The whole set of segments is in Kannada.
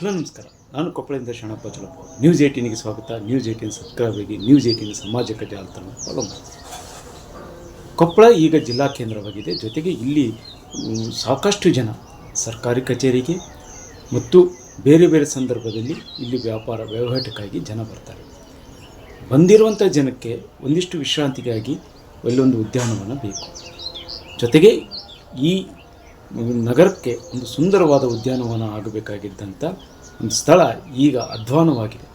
ಹಲೋ ನಮಸ್ಕಾರ. ನಾನು ಕೊಪ್ಪಳದಿಂದ ಶರಣಪ್ಪ ಚಲಪ್ಪ. ನ್ಯೂಸ್ 18ಗೆ ಸ್ವಾಗತ. ನ್ಯೂಸ್ 18 ಸಬ್ಸ್ಕ್ರೈಬ್ ಆಗಿ ನ್ಯೂಸ್ 18 ಸಾಮಾಜಿಕ ಜಾಲತಾಣ ಫಾಲೋ ಮಾಡಿ. ಕೊಪ್ಪಳ ಈಗ ಜಿಲ್ಲಾ ಕೇಂದ್ರವಾಗಿದೆ. ಜೊತೆಗೆ ಇಲ್ಲಿ ಸಾಕಷ್ಟು ಜನ ಸರ್ಕಾರಿ ಕಚೇರಿಗೆ ಮತ್ತು ಬೇರೆ ಬೇರೆ ಸಂದರ್ಭದಲ್ಲಿ ಇಲ್ಲಿ ವ್ಯಾಪಾರ ವ್ಯವಹಾರಕ್ಕಾಗಿ ಜನ ಬರ್ತಾರೆ. ಬಂದಿರುವಂಥ ಜನಕ್ಕೆ ಒಂದಿಷ್ಟು ವಿಶ್ರಾಂತಿಗಾಗಿ ಒಳ್ಳೊಂದು ಉದ್ಯಾನವನ ಬೇಕು. ಜೊತೆಗೆ ಈ ನಗರಕ್ಕೆ ಒಂದು ಸುಂದರವಾದ ಉದ್ಯಾನವನ ಆಗಬೇಕಾಗಿದ್ದಂಥ ಒಂದು ಸ್ಥಳ ಈಗ ಅಧ್ವಾನವಾಗಿದೆ.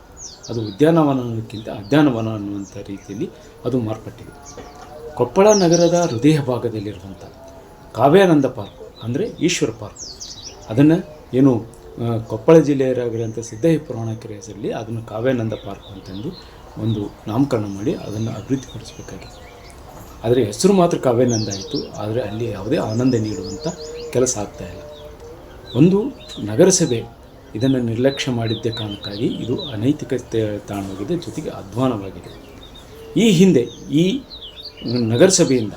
ಅದು ಉದ್ಯಾನವನಕ್ಕಿಂತ ಉದ್ಯಾನವನ ಅನ್ನುವಂಥ ರೀತಿಯಲ್ಲಿ ಅದು ಮಾರ್ಪಟ್ಟಿದೆ. ಕೊಪ್ಪಳ ನಗರದ ಹೃದಯ ಭಾಗದಲ್ಲಿರುವಂಥ ಕಾವ್ಯಾನಂದ ಪಾರ್ಕ್ ಅಂದರೆ ಈಶ್ವರ ಪಾರ್ಕ್, ಅದನ್ನು ಏನು ಕೊಪ್ಪಳ ಜಿಲ್ಲೆಯರಾಗಿರುವಂಥ ಸಿದ್ದಯ್ಯ ಪುರಾಣಿಕರ ಹೆಸರಲ್ಲಿ ಅದನ್ನು ಕಾವ್ಯಾನಂದ ಪಾರ್ಕ್ ಅಂತಂದು ಒಂದು ನಾಮಕರಣ ಮಾಡಿ ಅದನ್ನು ಅಭಿವೃದ್ಧಿಪಡಿಸಬೇಕಾಗಿದೆ. ಆದರೆ ಹೆಸರು ಮಾತ್ರ ಕಾವ್ಯಾನಂದ ಆಯಿತು, ಆದರೆ ಅಲ್ಲಿ ಯಾವುದೇ ಆನಂದ ನೀಡುವಂಥ ಕೆಲಸ ಆಗ್ತಾಯಿಲ್ಲ. ಒಂದು ನಗರಸಭೆ ಇದನ್ನು ನಿರ್ಲಕ್ಷ್ಯ ಮಾಡಿದ್ದೇ ಕಾರಣಕ್ಕಾಗಿ ಇದು ಅನೈತಿಕ ತಾಣವಾಗಿದೆ, ಜೊತೆಗೆ ಅಧ್ವಾನವಾಗಿದೆ. ಈ ಹಿಂದೆ ಈ ನಗರಸಭೆಯಿಂದ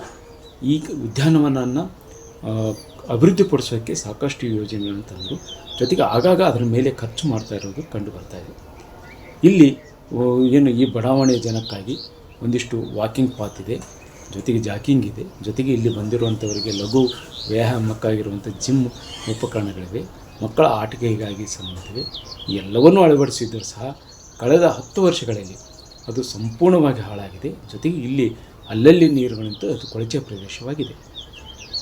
ಈ ಉದ್ಯಾನವನವನ್ನು ಅಭಿವೃದ್ಧಿಪಡಿಸೋಕ್ಕೆ ಸಾಕಷ್ಟು ಯೋಜನೆಗಳನ್ನು ತಂದರು. ಜೊತೆಗೆ ಆಗಾಗ ಅದರ ಮೇಲೆ ಖರ್ಚು ಮಾಡ್ತಾ ಇರೋದು ಕಂಡು ಬರ್ತಾಯಿದೆ. ಇಲ್ಲಿ ಏನು ಈ ಬಡಾವಣೆಯ ಜನಕ್ಕಾಗಿ ಒಂದಿಷ್ಟು ವಾಕಿಂಗ್ ಪಾತ್ ಇದೆ, ಜೊತೆಗೆ ಜಾಕಿಂಗ್ ಇದೆ, ಜೊತೆಗೆ ಇಲ್ಲಿ ಬಂದಿರುವಂಥವರಿಗೆ ಲಘು ವ್ಯಾಯಾಮಕ್ಕಾಗಿರುವಂಥ ಜಿಮ್ ಉಪಕರಣಗಳಿವೆ, ಮಕ್ಕಳ ಆಟಿಕೆಗಾಗಿ ಸಂಬಂಧಿವೆ. ಎಲ್ಲವನ್ನೂ ಅಳವಡಿಸಿದ್ದರೂ ಸಹ ಕಳೆದ 10 ವರ್ಷಗಳಲ್ಲಿ ಅದು ಸಂಪೂರ್ಣವಾಗಿ ಹಾಳಾಗಿದೆ. ಜೊತೆಗೆ ಇಲ್ಲಿ ಅಲ್ಲಲ್ಲಿ ನೀರುಗಳಂತೂ ಅದು ಕೊಳಚೆ ಪ್ರದೇಶವಾಗಿದೆ.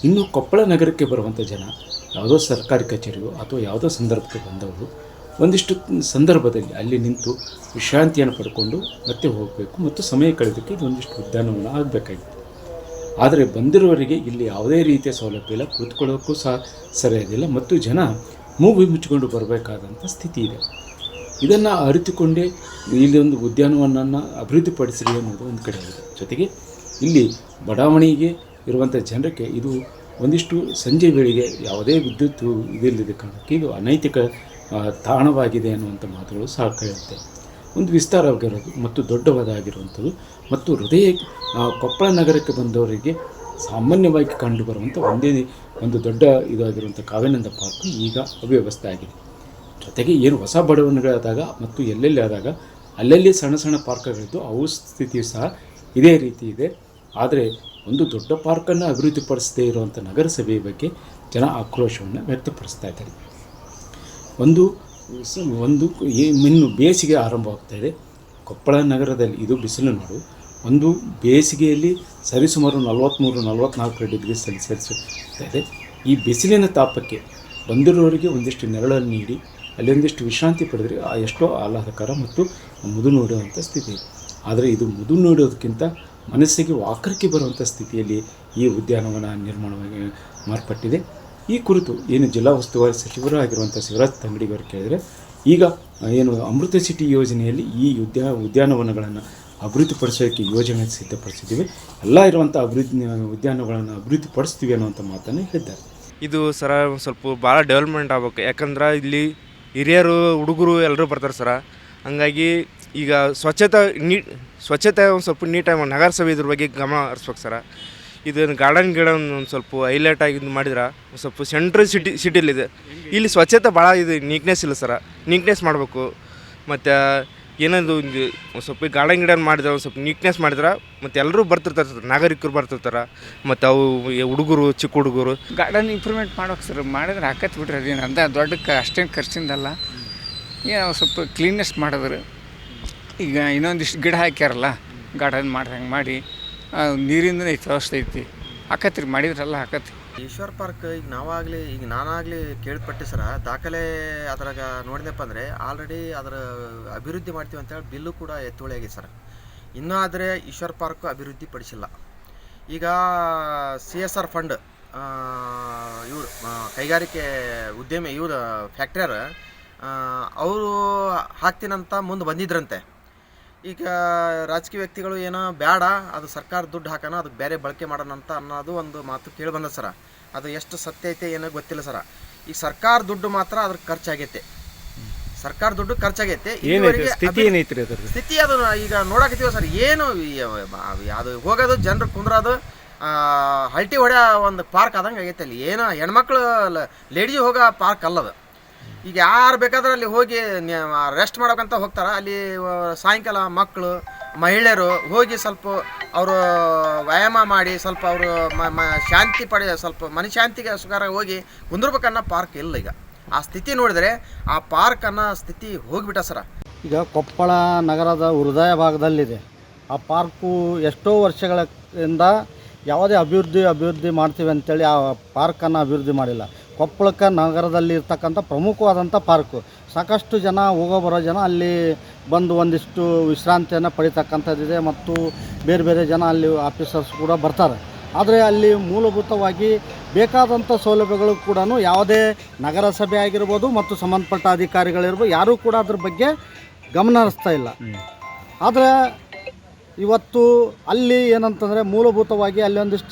ಇನ್ನು ಕೊಪ್ಪಳ ನಗರಕ್ಕೆ ಬರುವಂಥ ಜನ ಯಾವುದೋ ಸರ್ಕಾರಿ ಕಚೇರಿಯೋ ಅಥವಾ ಯಾವುದೋ ಸಂದರ್ಭಕ್ಕೆ ಬಂದವರು ಒಂದಿಷ್ಟು ಸಂದರ್ಭದಲ್ಲಿ ಅಲ್ಲಿ ನಿಂತು ವಿಶ್ರಾಂತಿಯನ್ನು ಪಡ್ಕೊಂಡು ಮತ್ತೆ ಹೋಗಬೇಕು ಮತ್ತು ಸಮಯ ಕಳೆದಕ್ಕೆ ಇದೊಂದಿಷ್ಟು ಉದ್ಯಾನವನ ಆಗಬೇಕಾಗಿತ್ತು. ಆದರೆ ಬಂದಿರುವವರಿಗೆ ಇಲ್ಲಿ ಯಾವುದೇ ರೀತಿಯ ಸೌಲಭ್ಯ ಇಲ್ಲ, ಕುಳಿತುಕೊಳ್ಳೋಕ್ಕೂ ಸಹ ಸರಿಯಾಗಿಲ್ಲ ಮತ್ತು ಜನ ಮೂಗು ಮುಚ್ಚಿಕೊಂಡು ಬರಬೇಕಾದಂಥ ಸ್ಥಿತಿ ಇದೆ. ಇದನ್ನು ಅರಿತುಕೊಂಡೇ ಇಲ್ಲಿ ಒಂದು ಉದ್ಯಾನವನವನ್ನು ಅಭಿವೃದ್ಧಿಪಡಿಸಲಿ ಅನ್ನೋದು ಒಂದು ಕಡೆ ಇದೆ. ಜೊತೆಗೆ ಇಲ್ಲಿ ಬಡಾವಣೆಗೆ ಇರುವಂಥ ಜನರಿಗೆ ಇದು ಒಂದಿಷ್ಟು ಸಂಜೆ ವೇಳೆಗೆ ಯಾವುದೇ ವಿದ್ಯುತ್ ಇದಿಲ್ಲದ ಕಾರಣಕ್ಕೆ ಇದು ಅನೈತಿಕ ತಾಣವಾಗಿದೆ ಅನ್ನುವಂಥ ಮಾತುಗಳು ಸಹ ಕೇಳುತ್ತೆ. ಒಂದು ವಿಸ್ತಾರವಾಗಿರೋದು ಮತ್ತು ದೊಡ್ಡವಾದಾಗಿರುವಂಥದ್ದು ಮತ್ತು ಹೃದಯ ಕೊಪ್ಪಳ ನಗರಕ್ಕೆ ಬಂದವರಿಗೆ ಸಾಮಾನ್ಯವಾಗಿ ಕಂಡುಬರುವಂಥ ಒಂದೇ ಒಂದು ದೊಡ್ಡ ಇದಾಗಿರುವಂಥ ಕಾವ್ಯಾನಂದ ಪಾರ್ಕ್ ಈಗ ಅವ್ಯವಸ್ಥೆ ಆಗಿದೆ. ಜೊತೆಗೆ ಏನು ಹೊಸ ಬಡಾವಣೆಗಳಾದಾಗ ಮತ್ತು ಎಲ್ಲೆಲ್ಲಿ ಆದಾಗ ಅಲ್ಲಲ್ಲಿ ಸಣ್ಣ ಸಣ್ಣ ಪಾರ್ಕ್ಗಳಿದ್ದು ಅವು ಸ್ಥಿತಿ ಸಹ ಇದೇ ರೀತಿ ಇದೆ. ಆದರೆ ಒಂದು ದೊಡ್ಡ ಪಾರ್ಕನ್ನು ಅಭಿವೃದ್ಧಿಪಡಿಸದೇ ಇರುವಂಥ ನಗರಸಭೆಯ ಬಗ್ಗೆ ಜನ ಆಕ್ರೋಶವನ್ನು ವ್ಯಕ್ತಪಡಿಸ್ತಾ ಇದ್ದಾರೆ. ಒಂದು ಇನ್ನು ಬೇಸಿಗೆ ಆರಂಭವಾಗ್ತಾಯಿದೆ. ಕೊಪ್ಪಳ ನಗರದಲ್ಲಿ ಇದು ಬಿಸಿಲು ನಾಡು. ಒಂದು ಬೇಸಿಗೆಯಲ್ಲಿ ಸರಿಸುಮಾರು 43-44 ಡಿಗ್ರಿ ಸೆಲ್ಸಿಯಸ್ ಇದೆ. ಈ ಬಿಸಿಲಿನ ತಾಪಕ್ಕೆ ಬಂದಿರೋರಿಗೆ ಒಂದಿಷ್ಟು ನೆರಳನ್ನು ನೀಡಿ ಅಲ್ಲಿ ಒಂದಿಷ್ಟು ವಿಶ್ರಾಂತಿ ಪಡೆದರೆ ಎಷ್ಟೋ ಆಹ್ಲಾದಕರ ಮತ್ತು ಮುದು ನೋಡುವಂಥ ಸ್ಥಿತಿ ಇದೆ. ಆದರೆ ಇದು ಮುದು ನೋಡೋದಕ್ಕಿಂತ ಮನಸ್ಸಿಗೆ ವಾಕರಿಕೆ ಬರುವಂಥ ಸ್ಥಿತಿಯಲ್ಲಿ ಈ ಉದ್ಯಾನವನ ನಿರ್ಮಾಣವಾಗಿ ಮಾರ್ಪಟ್ಟಿದೆ. ಈ ಕುರಿತು ಏನು ಜಿಲ್ಲಾ ಉಸ್ತುವಾರಿ ಸಚಿವರು ಆಗಿರುವಂಥ ಶಿವರಾಜ್ ತಂಗಡಿಗವರು ಕೇಳಿದರೆ, ಈಗ ಏನು ಅಮೃತ ಸಿಟಿ ಯೋಜನೆಯಲ್ಲಿ ಈ ಉದ್ಯಾನವನಗಳನ್ನು ಅಭಿವೃದ್ಧಿಪಡಿಸೋಕ್ಕೆ ಯೋಜನೆ ಸಿದ್ಧಪಡಿಸಿದ್ದೀವಿ, ಎಲ್ಲ ಇರುವಂಥ ಉದ್ಯಾನಗಳನ್ನು ಅಭಿವೃದ್ಧಿಪಡಿಸ್ತೀವಿ ಅನ್ನುವಂಥ ಮಾತನ್ನು ಹೇಳಿದ್ದಾರೆ. ಇದು ಸರ ಸ್ವಲ್ಪ ಭಾಳ ಡೆವಲಪ್ಮೆಂಟ್ ಆಗ್ಬೇಕು. ಯಾಕಂದ್ರೆ ಇಲ್ಲಿ ಹಿರಿಯರು ಹುಡುಗರು ಎಲ್ಲರೂ ಬರ್ತಾರೆ ಸರ. ಹಂಗಾಗಿ ಈಗ ಸ್ವಚ್ಛತೆ ಒಂದು ಸ್ವಲ್ಪ ನೀಟಾಗಿ ನಗರಸಭೆ ಇದ್ರ ಬಗ್ಗೆ ಗಮನ ಹರಿಸ್ಬೇಕು ಸರ. ಇದು ಗಾರ್ಡನ್ ಒಂದು ಸ್ವಲ್ಪ ಹೈಲೈಟ್ ಆಗಿ ಮಾಡಿದ್ರೆ ಒಂದು ಸ್ವಲ್ಪ ಸೆಂಟ್ರಲ್ ಸಿಟಿಲಿದೆ. ಇಲ್ಲಿ ಸ್ವಚ್ಛತೆ ಭಾಳ ಇದು ನೀಟ್ನೆಸ್ ಇಲ್ಲ ಸರ. ನೀಟ್ನೆಸ್ ಮಾಡಬೇಕು. ಮತ್ತು ಏನದು ಒಂದು ಸ್ವಲ್ಪ ಗಾರ್ಡನ್ ಮಾಡಿದ್ರೆ ಒಂದು ಸ್ವಲ್ಪ ನೀಟ್ನೆಸ್ ಮಾಡಿದ್ರೆ ಮತ್ತು ಎಲ್ಲರೂ ಬರ್ತಿರ್ತಾರೆ ಸರ್, ನಾಗರಿಕರು ಬರ್ತಿರ್ತಾರೆ ಮತ್ತು ಅವು ಹುಡುಗರು ಚಿಕ್ಕ ಹುಡುಗರು ಗಾರ್ಡನ್ ಇಂಪ್ರೂವ್ಮೆಂಟ್ ಮಾಡ್ಬೇಕು ಸರ್. ಮಾಡಿದ್ರೆ ಹಾಕತ್ ಬಿಟ್ರೆ ಅದೇನು ಅಂತ ದೊಡ್ಡ ಅಷ್ಟೇನು ಖರ್ಚಿಂದಲ್ಲ. ಏನೋ ಸ್ವಲ್ಪ ಕ್ಲೀನ್ನೆಸ್ ಮಾಡಿದ್ರೆ ಈಗ ಇನ್ನೊಂದಿಷ್ಟು ಗಿಡ ಹಾಕ್ಯಾರಲ್ಲ ಗಾರ್ಡನ್ ಮಾಡ್ದಂಗೆ ಮಾಡಿ ನೀರಿಂದ ವ್ಯವಸ್ಥೆ ಐತಿ, ಹಾಕತ್ರಿ ಮಾಡಿದ್ರಲ್ಲ ಹಾಕತ್ರಿ. ಈಶ್ವರ ಪಾರ್ಕ್ ಈಗ ನಾನಾಗಲಿ ಕೇಳ್ಪಟ್ಟೆ ಸರ, ದಾಖಲೆ ಅದ್ರಾಗ ನೋಡಿದೆಪ್ಪ ಅಂದರೆ ಆಲ್ರೆಡಿ ಅದರ ಅಭಿವೃದ್ಧಿ ಮಾಡ್ತೀವಿ ಅಂತೇಳಿ ಬಿಲ್ಲು ಕೂಡ ಎತ್ತುವಳಿ ಆಗಿದೆ ಸರ್. ಇನ್ನೂ ಆದರೆ ಈಶ್ವರ ಪಾರ್ಕ್ ಅಭಿವೃದ್ಧಿ ಪಡಿಸಿಲ್ಲ. ಈಗ CSR ಫಂಡ್ ಇವರು ಕೈಗಾರಿಕೆ ಉದ್ಯಮಿ ಇವರು ಫ್ಯಾಕ್ಟ್ರಿಯರ್ ಅವರು ಹಾಕ್ತೀನಂತ ಮುಂದೆ ಬಂದಿದ್ರಂತೆ. ಈಗ ರಾಜಕೀಯ ವ್ಯಕ್ತಿಗಳು ಏನೋ ಬೇಡ, ಅದು ಸರ್ಕಾರ ದುಡ್ಡು ಹಾಕೋಣ, ಅದಕ್ಕೆ ಬೇರೆ ಬಳಕೆ ಮಾಡೋಣ ಅಂತ ಅನ್ನೋದು ಒಂದು ಮಾತು ಕೇಳಿ ಬಂದ ಸರ. ಅದು ಎಷ್ಟು ಸತ್ಯ ಐತೆ ಏನೋ ಗೊತ್ತಿಲ್ಲ ಸರ. ಈಗ ಸರ್ಕಾರ ದುಡ್ಡು ಮಾತ್ರ ಅದ್ರ ಖರ್ಚಾಗೈತೆ, ಸರ್ಕಾರ ದುಡ್ಡು ಖರ್ಚಾಗೈತೆ. ಸ್ಥಿತಿ ಅದು ಈಗ ನೋಡಕತ್ತೀವಿ ಸರ್. ಏನು ಅದು ಹೋಗೋದು ಜನರು ಕುಂದ್ರೋದು ಹಲ್ಟಿ ಹೊಡೆಯೋ ಒಂದು ಪಾರ್ಕ್ ಆದಂಗೆ ಆಗೈತೆ. ಅಲ್ಲಿ ಏನೋ ಹೆಣ್ಮಕ್ಳು ಲೇಡೀಸ್ ಹೋಗೋ ಪಾರ್ಕ್ ಅಲ್ಲದು. ಈಗ ಯಾರು ಬೇಕಾದ್ರೆ ಅಲ್ಲಿ ಹೋಗಿ ರೆಸ್ಟ್ ಮಾಡೋಕ್ಕಂತ ಹೋಗ್ತಾರೆ. ಅಲ್ಲಿ ಸಾಯಂಕಾಲ ಮಕ್ಕಳು ಮಹಿಳೆಯರು ಹೋಗಿ ಸ್ವಲ್ಪ ಅವರು ವ್ಯಾಯಾಮ ಮಾಡಿ ಸ್ವಲ್ಪ ಅವರು ಶಾಂತಿ ಸ್ವಲ್ಪ ಮನಃಶಾಂತಿಗೆ ಸುಖಾರ ಹೋಗಿ ಕುಂದ್ರಬೇಕನ್ನೋ ಪಾರ್ಕ್ ಇಲ್ಲ. ಈಗ ಆ ಸ್ಥಿತಿ ನೋಡಿದರೆ ಆ ಪಾರ್ಕ್ ಅನ್ನೋ ಸ್ಥಿತಿ ಹೋಗಿಬಿಟ್ಟ ಸರ. ಈಗ ಕೊಪ್ಪಳ ನಗರದ ಹೃದಯ ಭಾಗದಲ್ಲಿದೆ ಆ ಪಾರ್ಕು. ಎಷ್ಟೋ ವರ್ಷಗಳಿಂದ ಯಾವುದೇ ಅಭಿವೃದ್ಧಿ ಮಾಡ್ತೀವಿ ಅಂತೇಳಿ ಆ ಪಾರ್ಕನ್ನು ಅಭಿವೃದ್ಧಿ ಮಾಡಿಲ್ಲ. ಕೊಪ್ಪಳಕ್ಕೆ ನಗರದಲ್ಲಿ ಇರ್ತಕ್ಕಂಥ ಪ್ರಮುಖವಾದಂಥ ಪಾರ್ಕು. ಸಾಕಷ್ಟು ಜನ ಬರೋ ಜನ ಅಲ್ಲಿ ಬಂದು ಒಂದಿಷ್ಟು ವಿಶ್ರಾಂತಿಯನ್ನು ಪಡಿತಕ್ಕಂಥದ್ದಿದೆ ಮತ್ತು ಬೇರೆ ಬೇರೆ ಜನ ಅಲ್ಲಿ ಆಫೀಸರ್ಸ್ ಕೂಡ ಬರ್ತಾರೆ. ಆದರೆ ಅಲ್ಲಿ ಮೂಲಭೂತವಾಗಿ ಬೇಕಾದಂಥ ಸೌಲಭ್ಯಗಳು ಕೂಡ ಯಾವುದೇ ನಗರಸಭೆ ಆಗಿರ್ಬೋದು ಮತ್ತು ಸಂಬಂಧಪಟ್ಟ ಅಧಿಕಾರಿಗಳಿರ್ಬೋದು ಯಾರೂ ಕೂಡ ಅದ್ರ ಬಗ್ಗೆ ಗಮನ ಹರಿಸ್ತಾ ಇಲ್ಲ. ಆದರೆ ಇವತ್ತು ಅಲ್ಲಿ ಏನಂತಂದರೆ ಮೂಲಭೂತವಾಗಿ ಅಲ್ಲಿ ಒಂದಿಷ್ಟು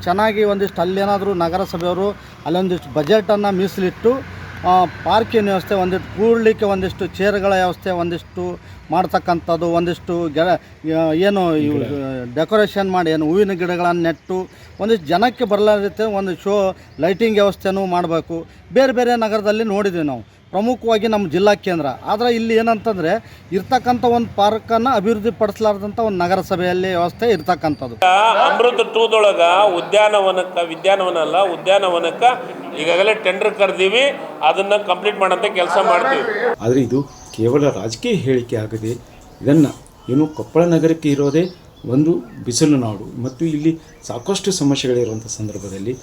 ಚೆನ್ನಾಗಿ ಒಂದಿಷ್ಟು ಅಲ್ಲೇನಾದರೂ ನಗರಸಭೆಯವರು ಅಲ್ಲೊಂದಿಷ್ಟು ಬಜೆಟನ್ನು ಮೀಸಲಿಟ್ಟು ಪಾರ್ಕಿನ ವ್ಯವಸ್ಥೆ, ಒಂದಿಷ್ಟು ಕೂಡಲಿಕ್ಕೆ ಒಂದಿಷ್ಟು ಚೇರ್ಗಳ ವ್ಯವಸ್ಥೆ ಒಂದಿಷ್ಟು ಮಾಡ್ತಕ್ಕಂಥದ್ದು, ಒಂದಿಷ್ಟು ಏನು ಡೆಕೋರೇಷನ್ ಮಾಡಿ ಏನು ಹೂವಿನ ಗಿಡಗಳನ್ನು ನೆಟ್ಟು ಒಂದಿಷ್ಟು ಜನಕ್ಕೆ ಬರಲಾಗುತ್ತೆ ಒಂದು ಲೈಟಿಂಗ್ ವ್ಯವಸ್ಥೆನೂ ಮಾಡಬೇಕು. ಬೇರೆ ಬೇರೆ ನಗರದಲ್ಲಿ ನೋಡಿದ್ವಿ ನಾವು, ಪ್ರಮುಖವಾಗಿ ನಮ್ಮ ಜಿಲ್ಲಾ ಕೇಂದ್ರ. ಆದರೆ ಇಲ್ಲಿ ಏನಂತಂದರೆ ಇರ್ತಕ್ಕಂಥ ಒಂದು ಪಾರ್ಕನ್ನು ಅಭಿವೃದ್ಧಿ ಪಡಿಸಲಾರ್ದಂಥ ಒಂದು ನಗರಸಭೆಯಲ್ಲಿ ವ್ಯವಸ್ಥೆ ಇರ್ತಕ್ಕಂಥದ್ದು. ಅಮೃತ 2ದೊಳಗೆ ಉದ್ಯಾನವನಕ್ಕೆ ಈಗಾಗಲೇ ಟೆಂಡರ್ ಕರೆದೀವಿ, ಅದನ್ನು ಕಂಪ್ಲೀಟ್ ಮಾಡೋಂಥ ಕೆಲಸ ಮಾಡ್ತೀವಿ. ಆದರೆ ಇದು ಕೇವಲ ರಾಜಕೀಯ ಹೇಳಿಕೆ ಆಗದೆ ಇದನ್ನು ಏನು ಕೊಪ್ಪಳ ನಗರಕ್ಕೆ ಇರೋದೇ ಒಂದು ಬಿಸಿಲು ನಾಡು ಮತ್ತು ಇಲ್ಲಿ ಸಾಕಷ್ಟು ಸಮಸ್ಯೆಗಳಿರುವಂಥ ಸಂದರ್ಭದಲ್ಲಿ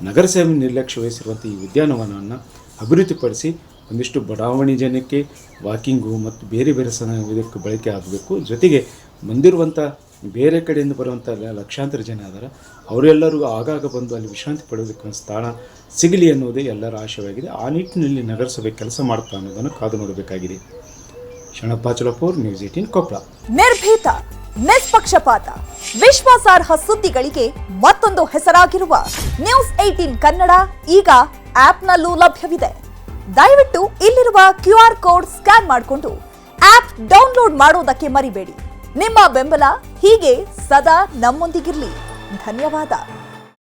ನಗರಸಭೆ ನಿರ್ಲಕ್ಷ್ಯ ವಹಿಸಿರುವಂಥ ಈ ಉದ್ಯಾನವನವನ್ನು ಅಭಿವೃದ್ಧಿಪಡಿಸಿ ಒಂದಿಷ್ಟು ಬಡಾವಣೆ ಜನಕ್ಕೆ ವಾಕಿಂಗು ಮತ್ತು ಬೇರೆ ಬೇರೆ ಇದಕ್ಕೆ ಬಳಕೆ ಆಗಬೇಕು. ಜೊತೆಗೆ ಬಂದಿರುವಂಥ ಬೇರೆ ಕಡೆಯಿಂದ ಬರುವಂಥ ಲಕ್ಷಾಂತರ ಜನ ಅದರ ಅವರೆಲ್ಲರಿಗೂ ಆಗಾಗ ಬಂದು ಅಲ್ಲಿ ವಿಶ್ರಾಂತಿ ಪಡೆಯೋದಕ್ಕೆ ಒಂದು ಸ್ಥಳ ಸಿಗಲಿ ಅನ್ನೋದೇ ಎಲ್ಲರ ಆಶಯವಾಗಿದೆ. ಆ ನಿಟ್ಟಿನಲ್ಲಿ ನಗರಸಭೆ ಕೆಲಸ ಮಾಡ್ತಾ ಅನ್ನೋದನ್ನು ಕಾದು ನೋಡಬೇಕಾಗಿದೆ. ಶರಣಪ್ಪ ಚಲಪೂರ್, ನ್ಯೂಸ್ 18 ಕೊಪ್ಪಳ. ನಿರ್ಭೀತ, ನಿಷ್ಪಕ್ಷಪಾತ, ವಿಶ್ವಾಸಾರ್ಹ ಸುದ್ದಿಗಳಿಗೆ ಮತ್ತೊಂದು ಹೆಸರಾಗಿರುವ ನ್ಯೂಸ್ 18 ಕನ್ನಡ ಈಗ ಆಪ್ನಲ್ಲೂ ಲಭ್ಯವಿದೆ. ದಯವಿಟ್ಟು ಇಲ್ಲಿರುವ QR ಕೋಡ್ ಸ್ಕ್ಯಾನ್ ಮಾಡಿಕೊಂಡು ಆಪ್ ಡೌನ್ಲೋಡ್ ಮಾಡೋದಕ್ಕೆ ಮರಿಬೇಡಿ. ನಿಮ್ಮ ಬೆಂಬಲ ಹೀಗೆ ಸದಾ ನಮ್ಮೊಂದಿಗಿರಲಿ. ಧನ್ಯವಾದ.